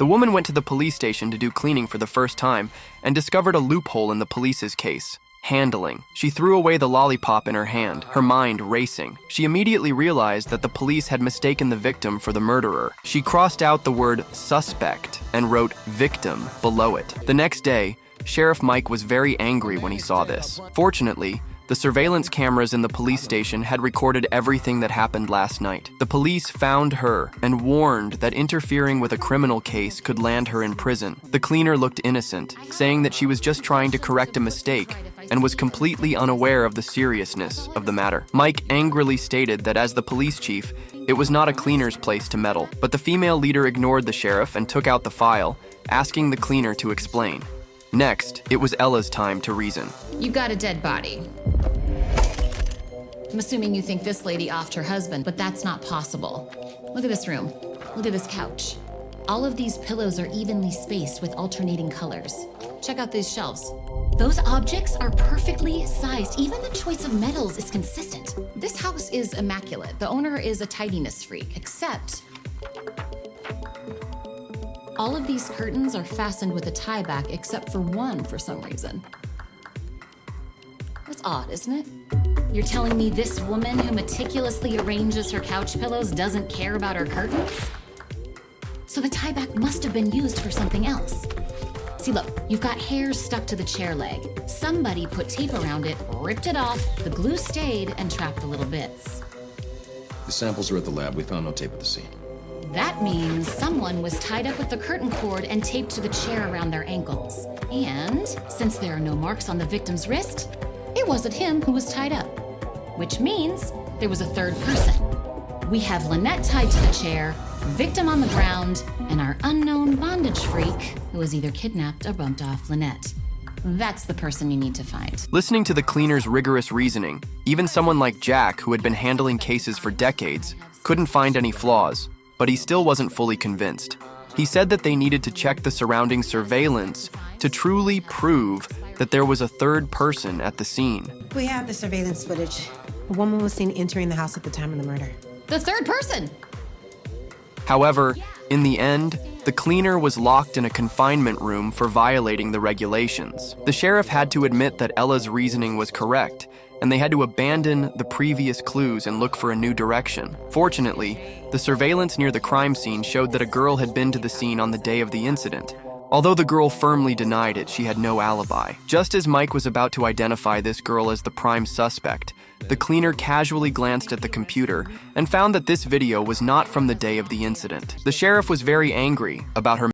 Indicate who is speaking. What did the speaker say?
Speaker 1: The woman went to the police station to do cleaning for the first time and discovered a loophole in the police's case. Handling. She threw away the lollipop in her hand, her mind racing. She immediately realized that the police had mistaken the victim for the murderer. She crossed out the word suspect and wrote victim below it. The next day, Sheriff Mike was very angry when he saw this. Fortunately, the surveillance cameras in the police station had recorded everything that happened last night. The police found her and warned that interfering with a criminal case could land her in prison. The cleaner looked innocent, saying that she was just trying to correct a mistake and was completely unaware of the seriousness of the matter. Mike angrily stated that as the police chief, it was not a cleaner's place to meddle, but the female leader ignored the sheriff and took out the file, asking the cleaner to explain. Next, it was Ella's time to reason.
Speaker 2: You've got a dead body. I'm assuming you think this lady offed her husband, but that's not possible. Look at this room. Look at this couch. All of these pillows are evenly spaced with alternating colors. Check out these shelves. Those objects are perfectly sized. Even the choice of metals is consistent. This house is immaculate. The owner is a tidiness freak, except all of these curtains are fastened with a tie back except for one for some reason. That's odd, isn't it? You're telling me this woman who meticulously arranges her couch pillows doesn't care about her curtains? So the tie back must have been used for something else. See, look, you've got hairs stuck to the chair leg. Somebody put tape around it, ripped it off, the glue stayed, and trapped the little bits.
Speaker 3: The samples are at the lab. We found no tape at the scene.
Speaker 2: That means someone was tied up with the curtain cord and taped to the chair around their ankles. And since there are no marks on the victim's wrist, it wasn't him who was tied up. Which means there was a third person. We have Lynette tied to the chair, victim on the ground, and our unknown bondage freak who was either kidnapped or bumped off Lynette. That's the person you need to find.
Speaker 1: Listening to the cleaner's rigorous reasoning, even someone like Jack, who had been handling cases for decades, couldn't find any flaws, but he still wasn't fully convinced. He said that they needed to check the surrounding surveillance to truly prove that there was a third person at the scene.
Speaker 4: We have the surveillance footage. A woman was seen entering the house at the time of the murder.
Speaker 2: The third person!
Speaker 1: However, in the end, the cleaner was locked in a confinement room for violating the regulations. The sheriff had to admit that Ella's reasoning was correct, and they had to abandon the previous clues and look for a new direction. Fortunately, the surveillance near the crime scene showed that a girl had been to the scene on the day of the incident. Although the girl firmly denied it, she had no alibi. Just as Mike was about to identify this girl as the prime suspect, the cleaner casually glanced at the computer and found that this video was not from the day of the incident. The sheriff was very angry about her